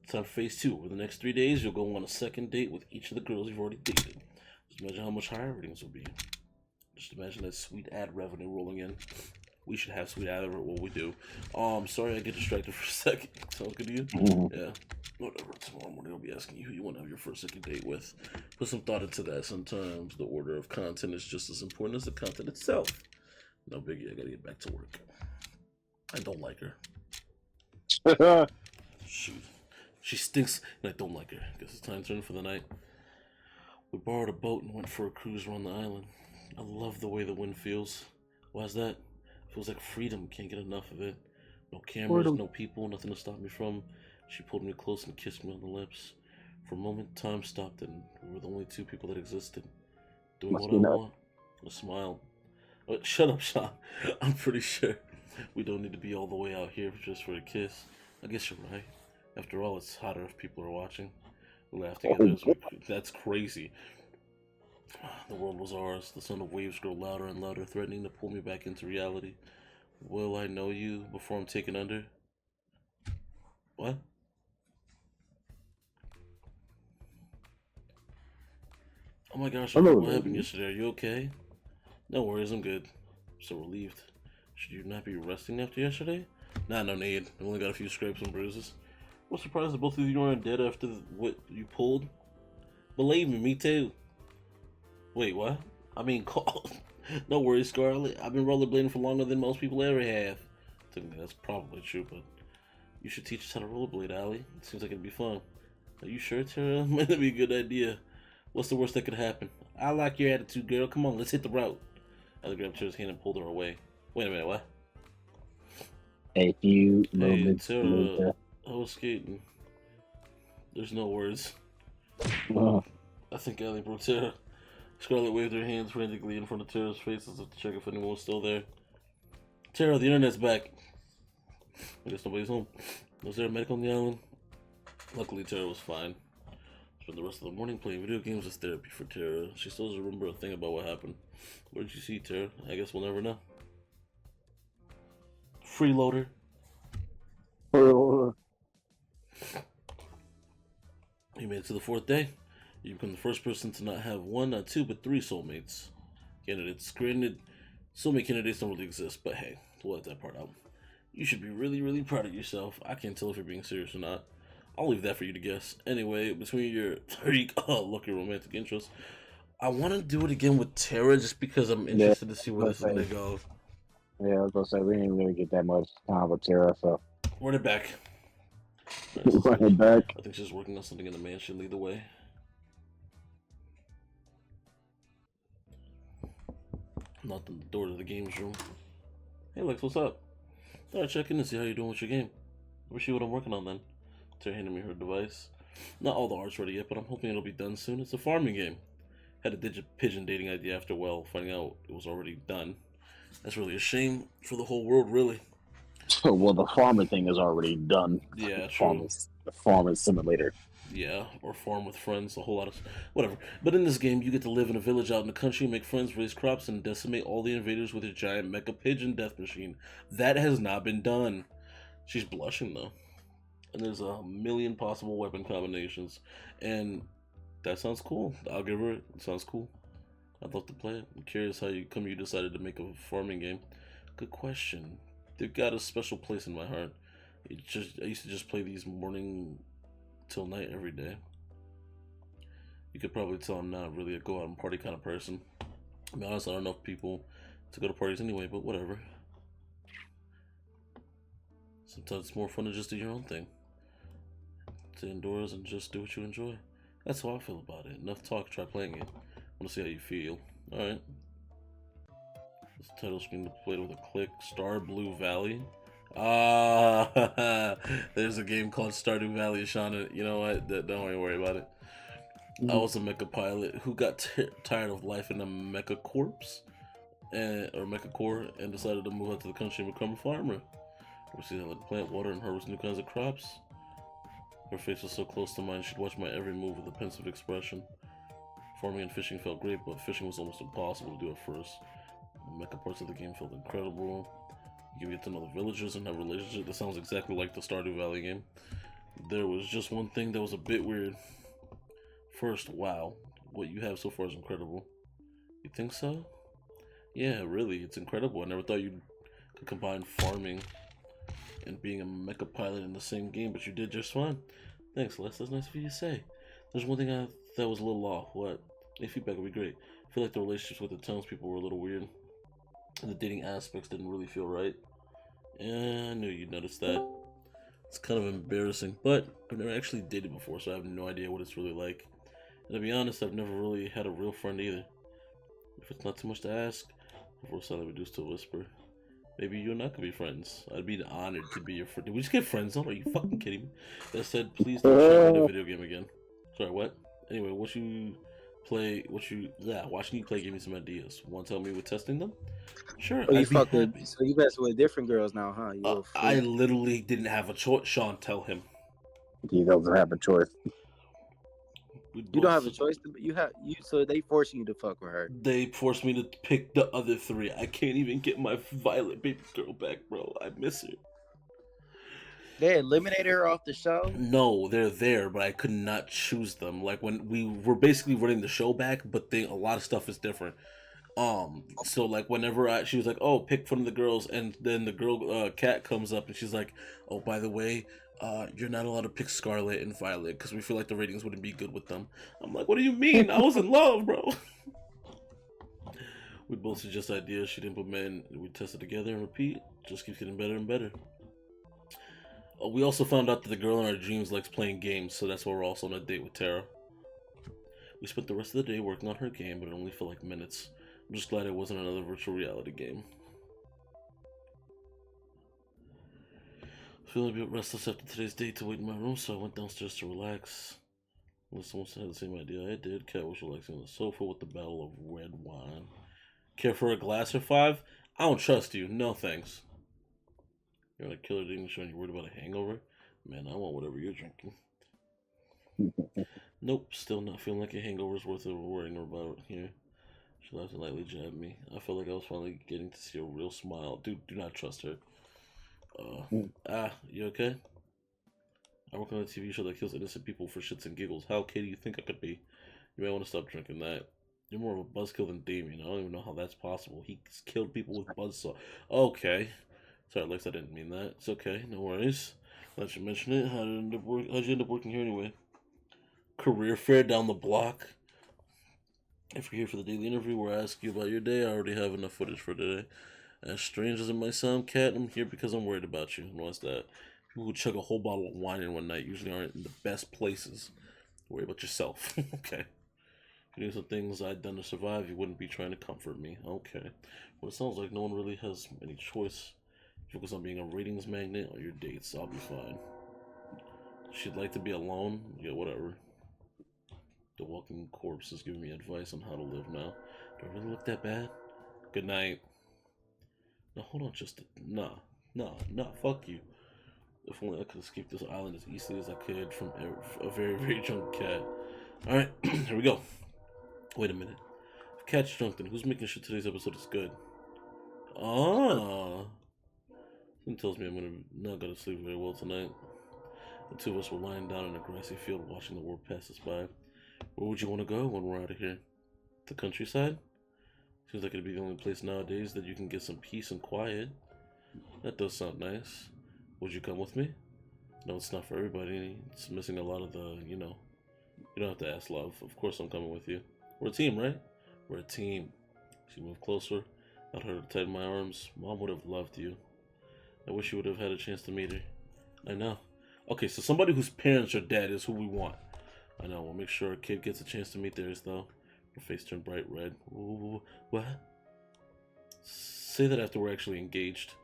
S1: It's time for phase 2. Over the next 3 days, you'll go on a second date with each of the girls you've already dated. Just imagine how much higher ratings will be. Just imagine that sweet ad revenue rolling in. We should have sweet ad revenue. Well, we do. Sorry I get distracted for a second. Sounds good to you?
S2: Mm-hmm.
S1: Yeah. Whatever. Tomorrow morning I'll be asking you who you want to have your first second date with. Put some thought into that. Sometimes the order of content is just as important as the content itself. No biggie. I gotta get back to work. I don't like her. Shoot. She stinks and I don't like her. Guess it's time to turn for the night. We borrowed a boat and went for a cruise around the island. I love the way the wind feels. Why's that? Feels like freedom. Can't get enough of it. No cameras, no people, nothing to stop me from. She pulled me close and kissed me on the lips. For a moment, time stopped, and we were the only two people that existed. Doing
S2: Must
S1: what
S2: be
S1: I
S2: nuts.
S1: want. I smiled. But shut up, Sean. I'm pretty sure we don't need to be all the way out here just for a kiss. I guess you're right. After all, it's hotter if people are watching. We laughed together as we... That's crazy. The world was ours. The sound of waves grew louder and louder, threatening to pull me back into reality. Will I know you before I'm taken under? What? Oh my gosh,
S2: Hello,
S1: what happened
S2: lady.
S1: yesterday? Are you okay? No worries, I'm good. I'm so relieved. Should you not be resting after yesterday? Nah, no need. I only got a few scrapes and bruises. I'm surprised that both of you aren't dead after what you pulled. Believe me too. Wait, what? I mean, call. No worries, Scarlet. I've been rollerblading for longer than most people ever have. Technically, that's probably true, but you should teach us how to rollerblade, Allie. It seems like it'd be fun. Are you sure, Tara? Might not be a good idea. What's the worst that could happen? I like your attitude, girl. Come on, let's hit the road. Allie grabbed Tara's hand and pulled her away. Wait a minute, what?
S2: A few
S1: Hey,
S2: moments
S1: Tara,
S2: later.
S1: I was skating. There's no words.
S2: Uh,
S1: I think Allie broke Tara. Scarlet waved her hands frantically in front of Tara's face as if to check if anyone was still there. Tara, the internet's back. I guess nobody's home. Was there a medic on the island? Luckily, Tara was fine. Spent the rest of the morning playing video games as therapy for Tara. She still doesn't remember a thing about what happened. Where did you see Tara? I guess we'll never know. Freeloader.
S2: uh,
S1: You made it to the 4th day. You become the first person to not have one, not two, but three soulmates. Candidates. Granted, soulmate candidates don't really exist, but hey, we'll let that part out. You should be really, really proud of yourself. I can't tell if you're being serious or not. I'll leave that for you to guess. Anyway, between your three lucky romantic interests, I want to do it again with Tara just because I'm interested to see where this is going to go.
S2: yeah, I was gonna say we didn't really get that much time with Tara, so
S1: Run it back.
S2: run it back.
S1: I think she's working on something in the mansion. Lead the way. Knocked on the door to the games room. Hey Lex, what's up? Thought I'd check in and see how you're doing with your game. Wish you what I'm working on then. Tara handed me her device. Not all the art's ready yet, but I'm hoping it'll be done soon. It's a farming game. Had a pigeon dating idea after, well, finding out it was already done. That's really a shame for the whole world, really.
S2: Well, the farming thing is already done.
S1: Yeah, true.
S2: The farming simulator.
S1: Yeah, or farm with friends, a whole lot of... whatever. But in this game, you get to live in a village out in the country, make friends, raise crops, and decimate all the invaders with your giant mecha pigeon death machine. That has not been done. She's blushing, though. And there's a million possible weapon combinations. And that sounds cool. I'll give her it. It sounds cool. I'd love to play it. I'm curious how you decided to make a farming game. Good question. They've got a special place in my heart. I used to just play these morning till night every day. You could probably tell I'm not really a go out and party kind of person. To be honest, I don't know if people to go to parties anyway, but whatever. Sometimes it's more fun to just do your own thing. Stay indoors and just do what you enjoy. That's how I feel about it. Enough talk, try playing it. I want to see how you feel. Alright. This title screen displayed with a click. Star Blue Valley. Ah, there's a game called Stardew Valley, Shauna. You know what? Don't even worry about it. I was a mecha pilot who got tired of life in a mecha corpse, or mecha core, and decided to move out to the country and become a farmer. Overseas, I like plant, water, and harvest new kinds of crops. Her face was so close to mine, she'd watch my every move with a pensive expression. Farming and fishing felt great, but fishing was almost impossible to do at first. The mecha parts of the game felt incredible. You get to know the villagers and have relationships. That sounds exactly like the Stardew Valley game. There was just one thing that was a bit weird. First, wow, what you have so far is incredible. You think so? Yeah, really, it's incredible. I never thought you could combine farming and being a mecha pilot in the same game, but you did just fine. Thanks, Les. That's nice of you to say. There's one thing I thought was a little off. What? Any feedback would be great. I feel like the relationships with the townspeople were a little weird. And the dating aspects didn't really feel right. Yeah, I knew you'd notice that. It's kind of embarrassing, but I've never actually dated before, so I have no idea what it's really like. And to be honest, I've never really had a real friend either. If it's not too much to ask, the voice sounded reduced to a whisper. Maybe you and I could be friends. I'd be honored to be your friend. Did we just get friends on? Are you fucking kidding me? That said, please don't show me the video game again. Sorry, what? Anyway, watching you play gave me some ideas. Want to help me with testing them? Sure,
S3: Oh, you
S1: I'd be
S3: fuck
S1: happy.
S3: with, so you mess with different girls now, huh? You little
S1: I
S3: freak.
S1: literally didn't have a choice. Sean, tell him.
S2: He doesn't have a choice.
S3: You don't have a choice. So they forcing you to fuck with her.
S1: They forced me to pick the other three. I can't even get my Violet baby girl back, bro. I miss her.
S3: They eliminated her off the show?
S1: No, they're there, but I could not choose them. Like when we were basically running the show back, but a lot of stuff is different. So like whenever she was like, "Oh, pick one of the girls," and then the girl Cat comes up and she's like, "Oh, by the way, you're not allowed to pick Scarlet and Violet because we feel like the ratings wouldn't be good with them." I'm like, "What do you mean? I was in love, bro." We both suggest ideas. She'd implement. We test it together and repeat. Just keeps getting better and better. We also found out that the girl in our dreams likes playing games, so that's why we're also on a date with Tara. We spent the rest of the day working on her game, but it only felt like minutes. I'm just glad it wasn't another virtual reality game. Feeling a bit restless after today's date to wait in my room, so I went downstairs to relax. Unless someone had the same idea I did, Cat was relaxing on the sofa with the bottle of red wine. Care for a glass or five? I don't trust you. No thanks. You're on a killer English when you're worried about a hangover? Man, I want whatever you're drinking. Nope, still not feeling like a hangover is worth worrying about here. She laughed and lightly jabbed me. I felt like I was finally getting to see a real smile. Dude, do not trust her. You okay? I work on a TV show that kills innocent people for shits and giggles. How okay do you think I could be? You might want to stop drinking that. You're more of a buzzkill than Damien. I don't even know how that's possible. He's killed people with buzzsaw. Okay. Sorry, Lex, I didn't mean that. It's okay, no worries. Let you mention it. How'd you end up working here anyway? Career fair down the block. If you're here for the daily interview where I ask you about your day, I already have enough footage for today. As strange as it might sound, Cat, I'm here because I'm worried about you. And what's that? People who chug a whole bottle of wine in one night usually aren't in the best places. Worry about yourself. Okay. If you knew some things I'd done to survive, you wouldn't be trying to comfort me. Okay. Well, it sounds like no one really has any choice. Focus on being a ratings magnet on your dates. I'll be fine. She'd like to be alone? Yeah, whatever. The walking corpse is giving me advice on how to live now. Do I really look that bad? Good night. Now hold on, nah, fuck you. If only I could escape this island as easily as I could from a very, very drunk cat. Alright, here we go. Wait a minute. If Cat's drunk, then who's making sure today's episode is good? Ah. Something tells me I'm not gonna sleep very well tonight. The two of us were lying down in a grassy field watching the world pass us by. Where would you want to go when we're out of here? The countryside? Seems like it'd be the only place nowadays that you can get some peace and quiet. That does sound nice. Would you come with me? No, it's not for everybody. It's missing a lot of the, you know. You don't have to ask, love. Of course I'm coming with you. We're a team, right? We're a team. She moved closer. Got her to tighten my arms. Mom would have loved you. I wish you would have had a chance to meet her. I know. Okay, so somebody whose parents are dead is who we want. I know. We'll make sure our kid gets a chance to meet theirs, though. Her face turned bright red. Ooh, what? Say that after we're actually engaged.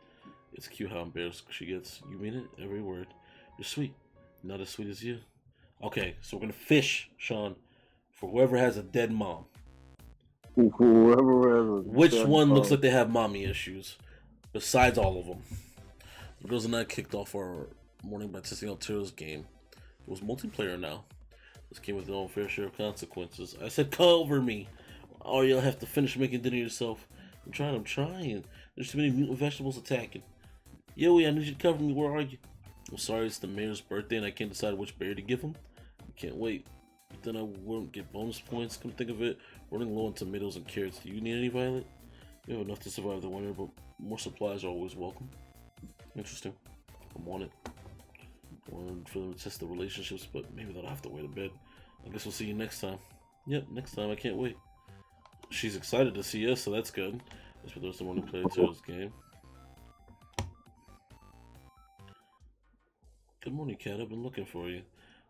S1: It's cute how embarrassed she gets. You mean it? Every word. You're sweet. Not as sweet as you. Okay, so we're gonna fish, Sean, for whoever has a dead mom. Which one looks like they have mommy issues? Besides all of them. The girls and I kicked off our morning by testing out Tara's game. It was multiplayer now. This came with its own fair share of consequences. I said, cover me! Or you'll have to finish making dinner yourself. I'm trying. There's too many mutant vegetables attacking. Yoey, I need you to cover me. Where are you? I'm sorry, it's the mayor's birthday and I can't decide which berry to give him. I can't wait. But then I won't get bonus points. Come think of it, running low on tomatoes and carrots. Do you need any, Violet? We have enough to survive the winter, but more supplies are always welcome. Interesting. I'm on it. I wanted for them to test the relationships, but maybe they'll have to wait a bit. I guess we'll see you next time. Yep, next time. I can't wait. She's excited to see us, so that's good. Let's put the rest of the morning play Tara's game. Good morning, Cat. I've been looking for you.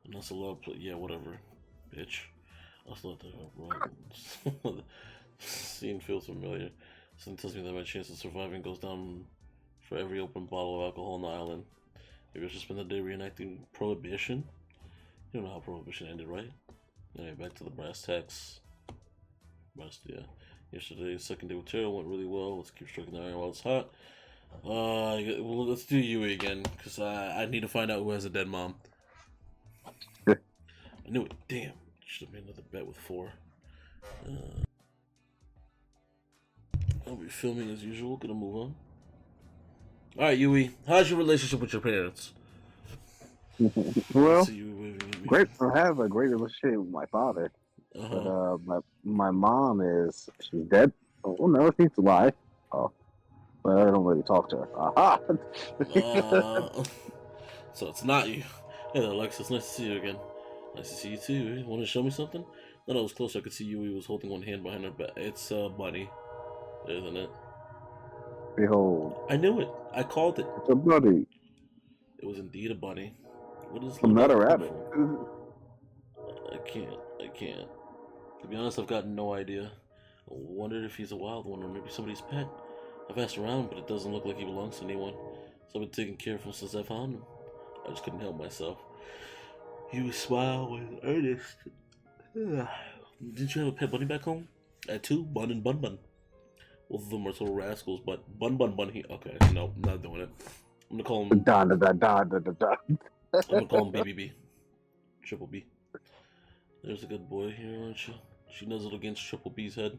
S1: And that's a lot of play. Yeah, whatever. Bitch. I still have to go, bro. Scene feels familiar. Something tells me that my chance of surviving goes down for every open bottle of alcohol on the island. Maybe I should spend the day reenacting Prohibition. You don't know how Prohibition ended, right? Anyway, back to the brass tacks. Yeah. Yesterday's second day with Tara went really well. Let's keep striking the iron while it's hot. Well, let's do Yui again, because I need to find out who has a dead mom. I knew it. Damn. Should have made another bet with 4. I'll be filming as usual. Gonna move on. Alright, Yui. How's your relationship with your parents?
S2: Well, great. I have a great relationship with my father. But my mom she's dead. Oh no, she's alive. Oh, but I don't really talk to her. Aha.
S1: So it's not you. Hey there, Alexis. Nice to see you again. Nice to see you too. Want to show me something? When I was closer, I could see Yui was holding one hand behind her back. It's Bunny, isn't it?
S2: Behold.
S1: I knew it. I called it.
S2: It's a bunny.
S1: It was indeed a bunny. What is?
S2: I'm not a rabbit.
S1: I can't. To be honest, I've got no idea. I wondered if he's a wild one or maybe somebody's pet. I've asked around, but it doesn't look like he belongs to anyone. So I've been taking care of him since I found him. I just couldn't help myself. He smiled with earnest. Didn't you have a pet bunny back home? I had 2, Bun and Bun Bun. Both of them are total rascals, but Bun Bunny. Okay, no, I'm not doing it. I'm gonna call him. I'm gonna call him BBB. Triple B. There's a good boy here, aren't you? She nuzzled against Triple B's head.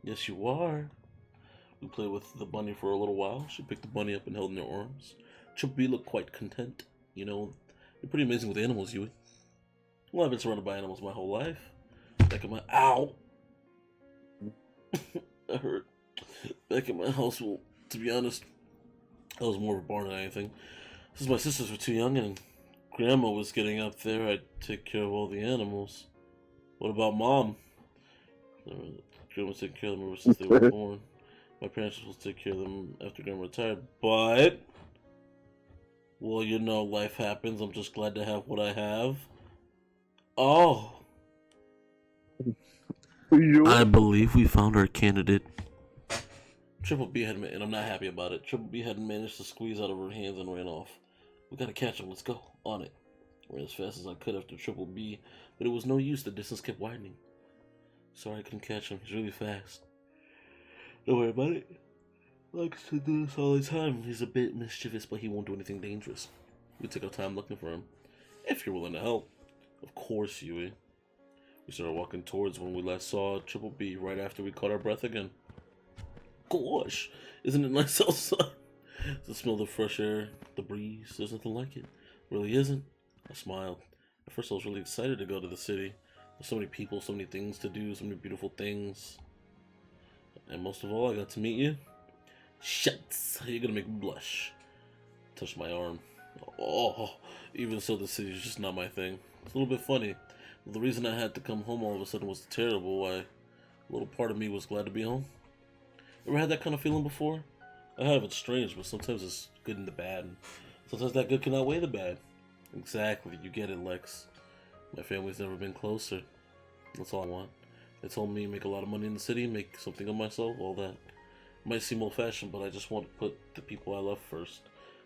S1: Yes, you are. We played with the bunny for a little while. She picked the bunny up and held in her arms. Triple B looked quite content. You know, you're pretty amazing with animals, Yui. Well, I've been surrounded by animals my whole life. Back in my... Ow! I hurt. Back in my house, well, to be honest, I was more of a barn than anything. Since my sisters were too young and Grandma was getting up there, I'd take care of all the animals. What about Mom? Grandma took care of them ever since they were born. My parents were supposed to take care of them after Grandma retired, but... Well, you know, life happens. I'm just glad to have what I have. Oh. I believe we found our candidate. Triple B had, and I'm not happy about it. Triple B had managed to squeeze out of her hands and ran off. We gotta catch him. Let's go. On it. Ran as fast as I could after Triple B, but it was no use. The distance kept widening. Sorry I couldn't catch him. He's really fast. Don't worry about it. Likes to do this all the time. He's a bit mischievous, but he won't do anything dangerous. We took our time looking for him. If you're willing to help. Of course, Yui. We started walking towards when we last saw Triple B right after we caught our breath again. Gosh, isn't it nice outside? The smell of the fresh air, the breeze, there's nothing like it. Really isn't. I smiled. At first I was really excited to go to the city. There's so many people, so many things to do, so many beautiful things. And most of all, I got to meet you. Shucks, you're gonna make me blush. Touched my arm. Oh, even so, the city is just not my thing. It's a little bit funny. The reason I had to come home all of a sudden was terrible. A little part of me was glad to be home. Ever had that kind of feeling before? I have. It's strange, but sometimes it's good and the bad. And sometimes that good can outweigh the bad. Exactly, you get it, Lex. My family's never been closer. That's all I want. They told me make a lot of money in the city, make something of myself, all that. Might seem old-fashioned, but I just want to put the people I love first.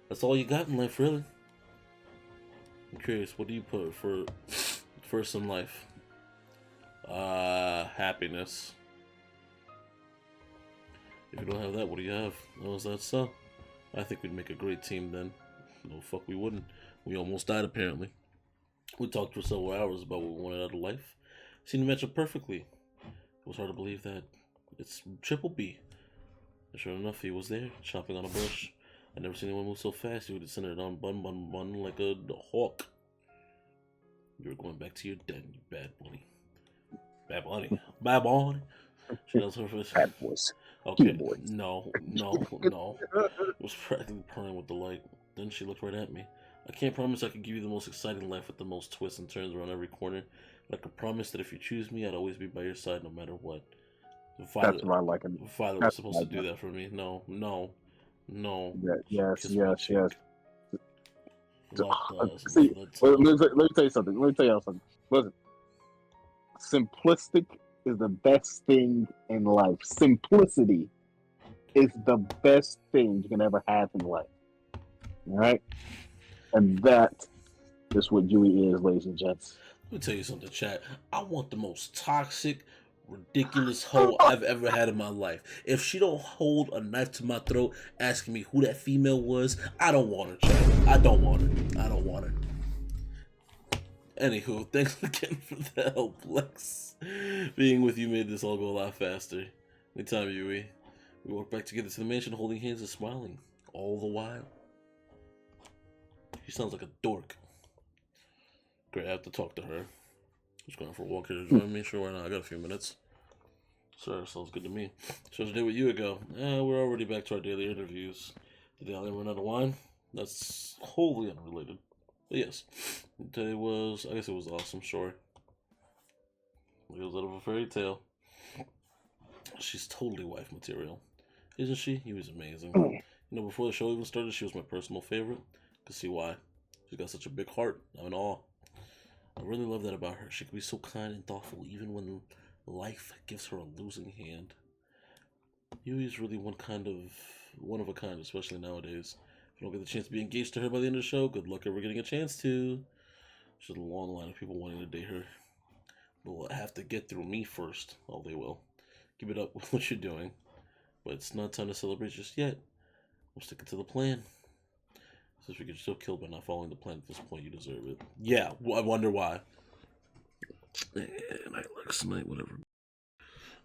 S1: That's all you got in life, really. I'm curious, what do you put for first in life? Happiness. If you don't have that, what do you have? Oh, is that so? I think we'd make a great team then. No, fuck, we wouldn't. We almost died, apparently. We talked for several hours about what we wanted out of life. Seemed to match up perfectly. It was hard to believe that it's Triple B. And sure enough, he was there, chopping on a bush. I'd never seen anyone move so fast. He would have centered on bun like a hawk. You were going back to your den, you bad bunny. Bad bunny. Bad bunny. She does her first.
S2: Bad boys.
S1: Okay. No. It was practically purring with delight. Then she looked right at me. I can't promise I could give you the most exciting life with the most twists and turns around every corner, but I could promise that if you choose me, I'd always be by your side no matter what.
S2: That's what I like.
S1: Father was supposed to do that for me. No.
S2: Yes. See, let me tell you something. Listen, simplistic is the best thing in life. Simplicity is the best thing you can ever have in life. All right? And that is what Yui is, ladies and gents.
S1: Let me tell you something, chat. I want the most toxic, ridiculous hoe I've ever had in my life. If she don't hold a knife to my throat asking me who that female was, I don't want her, chat. I don't want her. I don't want her. Anywho, thanks again for the help, Lex. Being with you made this all go a lot faster. Anytime, Yui. We walk back together to the mansion, holding hands and smiling, all the while. She sounds like a dork. Great, I have to talk to her. Just going for a walk here to join me. Sure, why not? I got a few minutes. Sure, sounds good to me. So, how's the day with you ago? We're already back to our daily interviews. Did I run out of wine? That's wholly unrelated. But yes, today was, I guess it was awesome, sure. It was out of a fairy tale. She's totally wife material. Isn't she? He was amazing. You know, before the show even started, she was my personal favorite. Could see why. She's got such a big heart. I'm in awe. I really love that about her. She can be so kind and thoughtful even when life gives her a losing hand. Yui is really one of a kind, especially nowadays. If you don't get the chance to be engaged to her by the end of the show, good luck ever getting a chance to. She's a long line of people wanting to date her. They'll have to get through me first. Oh, they will. Keep it up with what you're doing. But it's not time to celebrate just yet. I'm sticking to the plan. Since we get so killed by not following the plan at this point, you deserve it. Yeah, I wonder why. Night, Lex, night, whatever.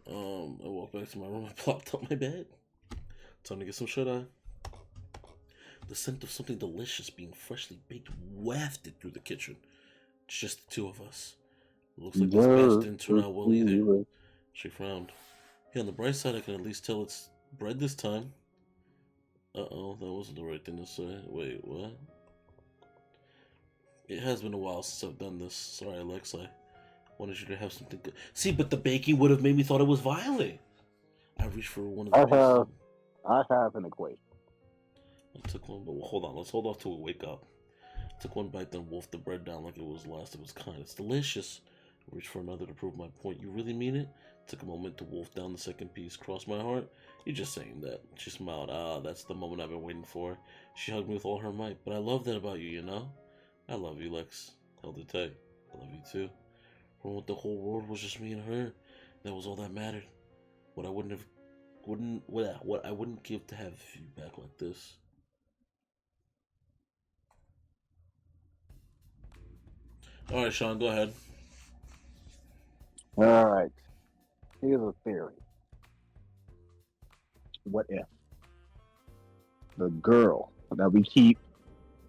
S1: I walked back to my room and plopped on my bed. Time to get some shut-eye. The scent of something delicious being freshly baked wafted through the kitchen. It's just the two of us. It looks like this batch didn't turn out well either. She frowned. Hey, on the bright side, I can at least tell it's bread this time. Uh-oh, that wasn't the right thing to say. Wait, what? It has been a while since I've done this. Sorry, Alex, I wanted you to have something good. See, but the baking would have made me thought it was violet. I reached for one of the
S2: I have an equation.
S1: I took one, but hold on. Let's hold off till we wake up. Took one bite, then wolfed the bread down like it was last of its kind. It's delicious. I reached for another to prove my point. You really mean it? Took a moment to wolf down the second piece. Crossed my heart. You're just saying that. She smiled. Ah, that's the moment I've been waiting for. She hugged me with all her might. But I love that about you, you know? I love you, Lex. Held her tight. I love you too. For what the whole world was just me and her. That was all that mattered. What I wouldn't give to have you back like this. All right, Sean, go ahead.
S2: All right. Here's a theory. What if the girl that we keep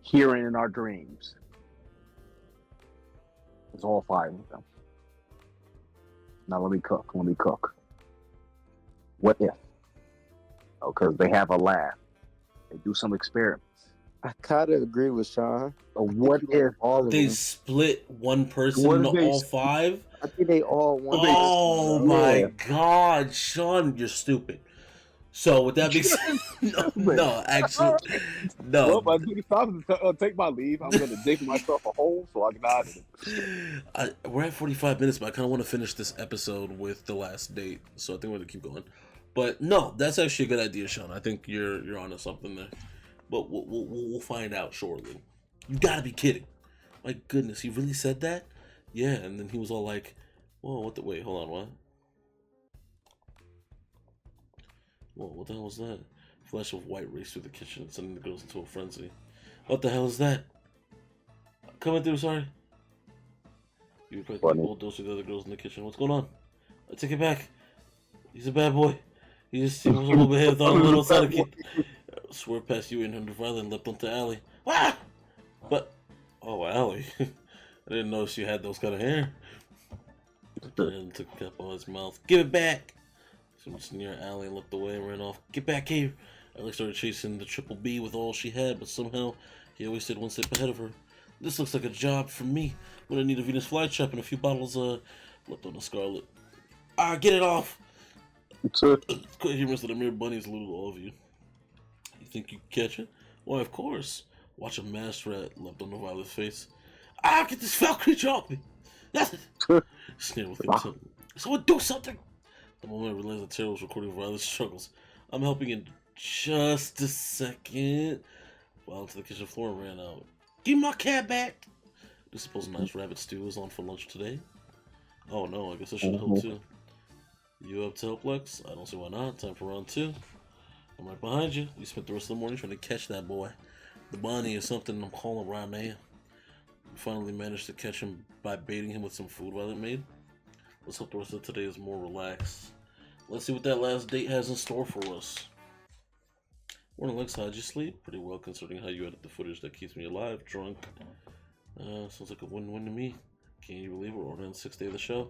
S2: hearing in our dreams is all five of them? Now let me cook. What if? Oh, because they have a lab. They do some experiments.
S3: I kind of agree with Sean.
S2: What if
S3: all of
S1: they
S3: them
S1: split one person into all five?
S3: I think they all want.
S1: Oh my God, Sean, you're stupid. So with that being said, no, actually, no.
S2: Well, if I take my leave, I'm gonna dig myself a hole so I can hide it.
S1: We're at 45 minutes, but I kind of want to finish this episode with the last date, so I think we're gonna keep going. But no, that's actually a good idea, Sean. I think you're onto something there. But we'll find out shortly. You gotta be kidding! My goodness, he really said that? Yeah, and then he was all like, "Whoa, what the? Wait, hold on, what? Whoa, what the hell was that?" Flash of white raced through the kitchen, sending the girls into a frenzy. What the hell is that? Coming through, sorry. You practically bulldozed with the other girls in the kitchen. What's going on? I take it back. He's a bad boy. He was a little bit without a little side of kid. Swerved past you and under violent and leapt onto Allie. Ah! But, oh, Allie. I didn't know she had those kind of hair. And took a cap on his mouth. Give it back! So just near Allie and looked away and ran off. Get back here! Allie started chasing the triple B with all she had, but somehow he always stayed one step ahead of her. This looks like a job for me. I'm gonna need a Venus flytrap and a few bottles left on the Scarlet. Ah, get it off! It's quite humorous that a mere bunny's eluded all of you. You think you can catch it? Why, of course. Watch a masked rat leapt on the Violet's face. Ah, get this foul creature off me! Sneer with himself. Someone do something! The moment I realized that Tara was recording violent struggles. I'm helping in just a second. Fell to the kitchen floor and ran out. Give my cat back! Do you suppose nice rabbit stew is on for lunch today? Oh no, I guess I should help too. You up to help, Lex? I don't see why not. Time for round 2. I'm right behind you. We spent the rest of the morning trying to catch that boy. The Bonnie is something I'm calling right now. We finally managed to catch him by baiting him with some food while it made. Let's hope the rest of today is more relaxed. Let's see what that last date has in store for us. Morning, Lex. How'd you sleep? Pretty well, considering how you edit the footage that keeps me alive, drunk. Sounds like a win-win to me. Can you believe we're ordering the 6th day of the show?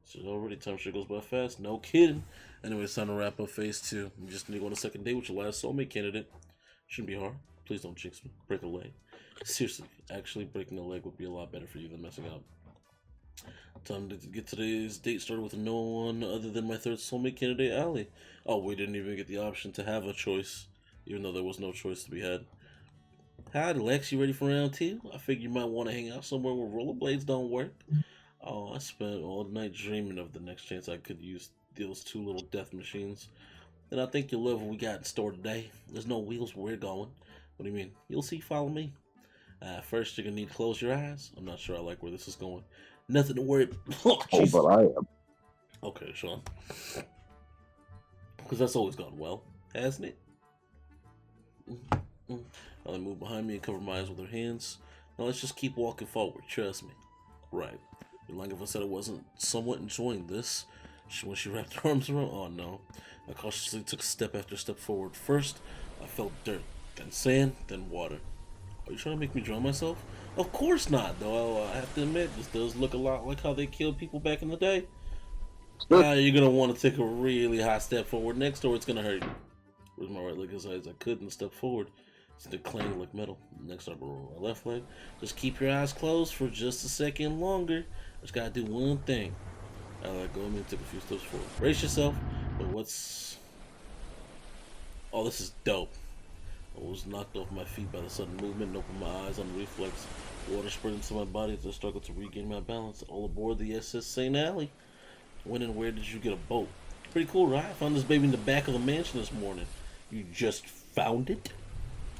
S1: So already time sure goes by fast. No kidding. Anyway, it's time to wrap up phase 2. You just need to go on a second date with your last soulmate candidate. Shouldn't be hard. Please don't jinx me. Break a leg. Seriously, actually breaking a leg would be a lot better for you than messing up. Time to get today's date started with no one other than my 3rd soulmate candidate, Allie. Oh, we didn't even get the option to have a choice, even though there was no choice to be had. Hi, Lex. You ready for round 2? I figured you might want to hang out somewhere where rollerblades don't work. Oh, I spent all night dreaming of the next chance I could use those 2 little death machines. And I think you'll love what we got in store today. There's no wheels where we're going. What do you mean? You'll see, follow me. First, you're going to need to close your eyes. I'm not sure I like where this is going. Nothing to worry about.
S2: Oh, but I am.
S1: Okay, Sean. Because that's always gone well, hasn't it? I'll move behind me and cover my eyes with her hands. Now let's just keep walking forward, trust me. Right. Like if I said I wasn't somewhat enjoying this, when she wrapped her arms around, oh no. I cautiously took step after step forward. First, I felt dirt, then sand, then water. Are you trying to make me drown myself? Of course not, though. I have to admit, this does look a lot like how they killed people back in the day. You're going to want to take a really high step forward next, or it's going to hurt you. Where's my right leg as high as I could and step forward. It's clang like metal. Next, I roll my left leg. Just keep your eyes closed for just a second longer. Just gotta do one thing. I let go and take a few steps forward. Brace yourself. But what's... Oh, this is dope. I was knocked off my feet by the sudden movement and opened my eyes on the reflex. Water spread into my body as I struggled to regain my balance. All aboard the SS St. Alley. When and where did you get a boat? Pretty cool, right? I found this baby in the back of the mansion this morning. You just found it?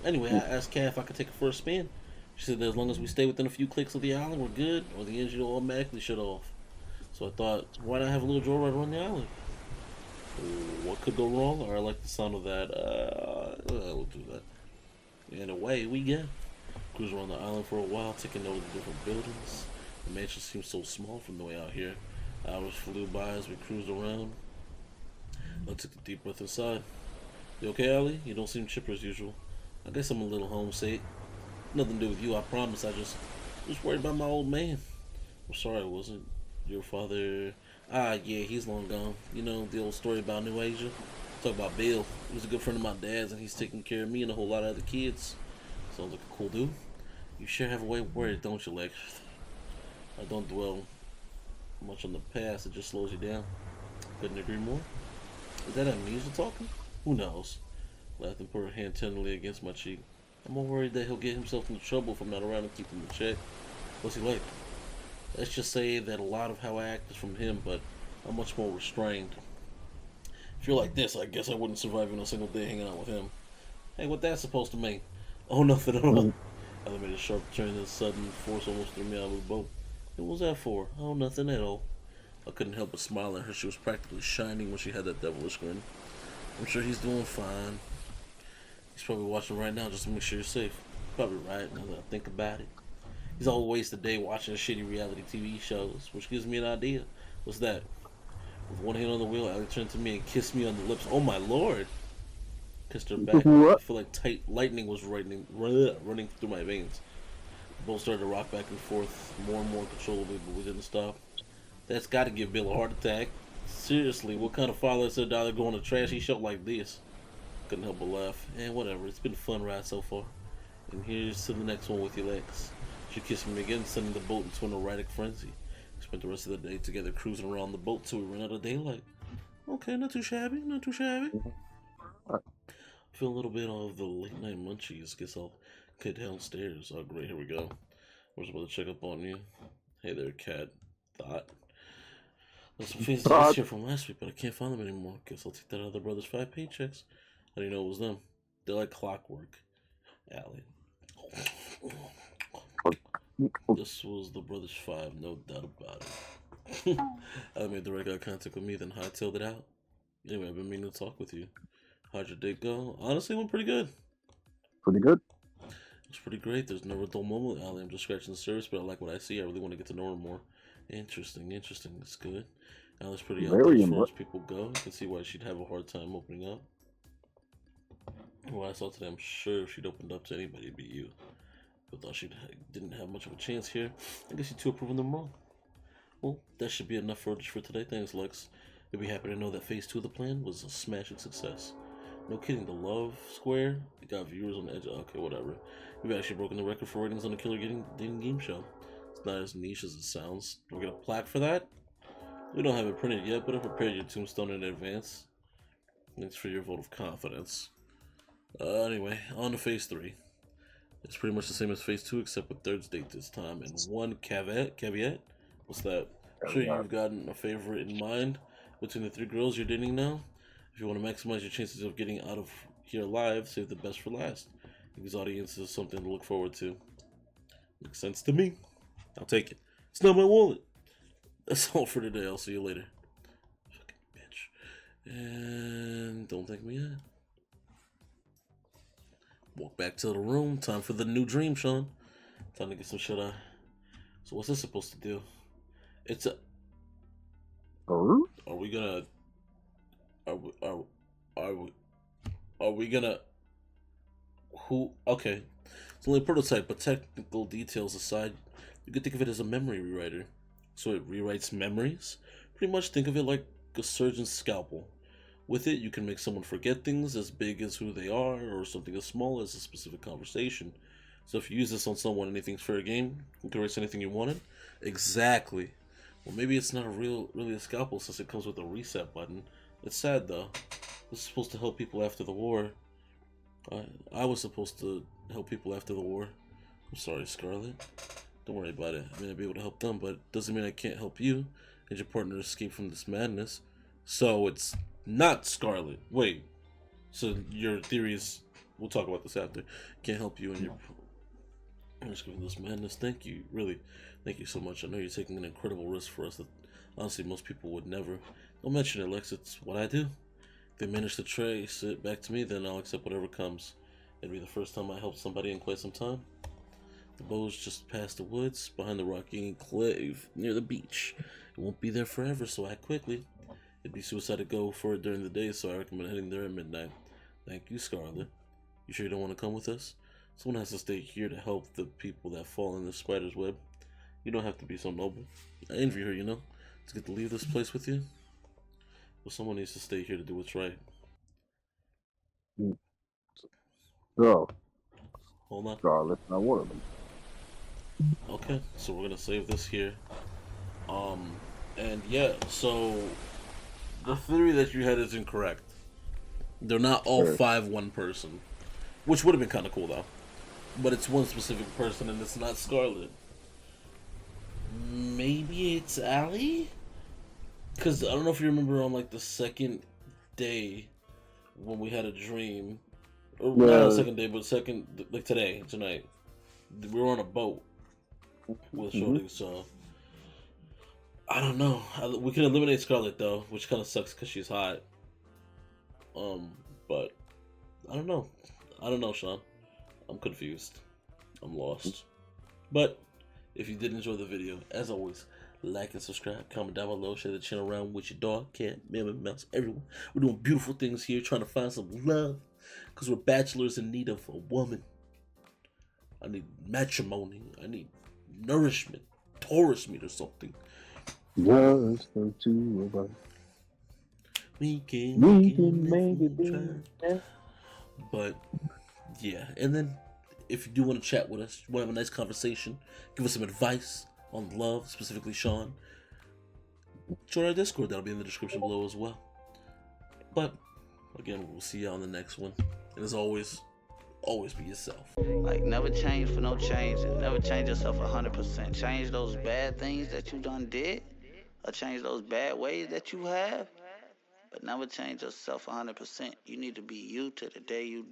S1: Anyway, I asked Kat if I could take her for a spin. She said that as long as we stay within a few clicks of the island, we're good, or the engine will automatically shut off. So I thought, why not have a little joyride around the island? What could go wrong? Or I like the sound of that. We'll do that. And away we go. Cruise around the island for a while, taking note of the different buildings. The mansion seems so small from the way out here. Hours flew by as we cruised around. I took a deep breath inside. You okay, Allie? You don't seem chipper as usual. I guess I'm a little homesick. Nothing to do with you, I promise. I just worried about my old man. I'm sorry I wasn't. Your father... Ah, yeah, he's long gone. You know, the old story about New Asia? Talk about Bill. He was a good friend of my dad's, and he's taking care of me and a whole lot of other kids. Sounds like a cool dude. You sure have a way of words, don't you, Lex? I don't dwell much on the past. It just slows you down. Couldn't agree more. Is that amnesia talking? Who knows? Laughed and put her hand tenderly against my cheek. I'm more worried that he'll get himself into trouble if I'm not around and keep him in check. What's he like? Let's just say that a lot of how I act is from him, but I'm much more restrained. If you're like this, I guess I wouldn't survive even a single day hanging out with him. Hey, what that's supposed to mean? Oh, nothing at all. I made a sharp turn and sudden force almost threw me out of the boat. What was that for? Oh, nothing at all. I couldn't help but smile at her. She was practically shining when she had that devilish grin. I'm sure he's doing fine. He's probably watching right now just to make sure you're safe. Probably right, now that I think about it. He's all wasted a day watching shitty reality TV shows, which gives me an idea. What's that? With one hand on the wheel, Allie turned to me and kissed me on the lips. Oh my lord! Kissed her back. I feel like tight lightning was running through my veins. The boat started to rock back and forth more and more uncontrollably, but we didn't stop. That's got to give Bill a heart attack. Seriously, what kind of father said I'd go on a trashy show like this? Couldn't help but laugh. And whatever, it's been a fun ride so far. And here's to the next one with your Lex. She kissed me again, sending the boat into an erratic frenzy. We spent the rest of the day together cruising around the boat till we ran out of daylight. Okay, not too shabby, not too shabby. I feel a little bit of the late night munchies. Guess I'll get downstairs. Oh, great, here we go. I was about to check up on you. Hey there, cat. Thought. There's some fancy this here from last week, but I can't find them anymore. Guess I'll take that out of the brothers' 5 paychecks. How do you know it was them? They're like clockwork. Allie. This was the brothers' 5, no doubt about it. I made the right guy contact with me, then hightailed it out. Anyway, I've been meaning to talk with you. How'd your date go? Honestly, it went pretty good.
S2: Pretty good.
S1: It was pretty great. There's never a dull moment with Allie. I'm just scratching the surface, but I like what I see. I really want to get to know her more. Interesting. It's good. Allie's pretty out there as far as people go. You can see why she'd have a hard time opening up. Well, I saw today, I'm sure if she'd opened up to anybody, it'd be you. But thought she didn't have much of a chance here. I guess you two are proving them wrong. Well, that should be enough for today. Thanks, Lex. You'll be happy to know that phase 2 of the plan was a smashing success. No kidding, the love square, it got viewers on the edge. Okay, whatever. We've actually broken the record for ratings on the Killer Dating Game Show. It's not as niche as it sounds. Do we get a plaque for that? We don't have it printed yet, but I prepared your tombstone in advance. Thanks for your vote of confidence. Anyway, on to phase 3. It's pretty much the same as phase 2, except with third date this time. And one caveat? What's that? I'm sure you've gotten a favorite in mind between the 3 girls you're dating now. If you want to maximize your chances of getting out of here alive, save the best for last. These audiences something to look forward to. Makes sense to me. I'll take it. It's not my wallet. That's all for today. I'll see you later. Fucking bitch. And don't thank me yet. Walk back to the room. Time for the new dream, Sean. Time to get some shit on. So what's this supposed to do? It's a... Are we gonna... Are we gonna... Who... Okay. It's only a prototype, but technical details aside, you could think of it as a memory rewriter. So it rewrites memories. Pretty much think of it like a surgeon's scalpel. With it, you can make someone forget things as big as who they are, or something as small as a specific conversation. So if you use this on someone, anything's fair game. You can erase anything you wanted. Exactly. Well, maybe it's not really a scalpel since it comes with a reset button. It's sad though. This is supposed to help people after the war. I was supposed to help people after the war. I'm sorry, Scarlet. Don't worry about it. I may not be able to help them, but it doesn't mean I can't help you and your partner escape from this madness. So it's not Scarlet. Wait. So your theory is, we'll talk about this after, can't help you and your escape from this madness. Thank you. Really. Thank you so much. I know you're taking an incredible risk for us that honestly most people would never. Don't mention it, Lex. It's what I do. If they manage to trace it back to me, then I'll accept whatever comes. It'll be the first time I helped somebody in quite some time. The boat's just past the woods, behind the rocky enclave, near the beach. It won't be there forever, so act quickly. It'd be suicide to go for it during the day, so I recommend heading there at midnight. Thank you, Scarlet. You sure you don't want to come with us? Someone has to stay here to help the people that fall in the spider's web. You don't have to be so noble. I envy her, you know, to get to leave this place with you. But someone needs to stay here to do what's right.
S2: Girl.
S1: Hold on.
S2: Scarlet, not one of them.
S1: Okay, so we're gonna save this here. And yeah, so the theory that you had is incorrect. They're not all 5 one person, which would have been kind of cool though. But it's one specific person, and it's not Scarlet. Maybe it's Allie? Because I don't know if you remember on like the second day when we had a dream. Or not the second day, but like tonight. We were on a boat with Shorty, so I don't know. We can eliminate Scarlet though, which kind of sucks because she's hot. But I don't know. Sean. I'm confused. I'm lost. But if you did enjoy the video, as always, like and subscribe, comment down below, share the channel around with your dog, cat, man, mouse, everyone. We're doing beautiful things here, trying to find some love, because we're bachelors in need of a woman. I need matrimony. I need nourishment. Taurus meat or something.
S2: Just the two of us.
S1: We can make it. But yeah, and then if you do want to chat with us, you want to have a nice conversation, give us some advice on love, specifically Sean, join our Discord. That'll be in the description below as well. But again, we'll see you on the next one. And as always be yourself.
S4: Like, never change for no change, and never change yourself 100%. Change those bad things that you done did or change those bad ways that you have, but never change yourself 100%. You need to be you to the day you die.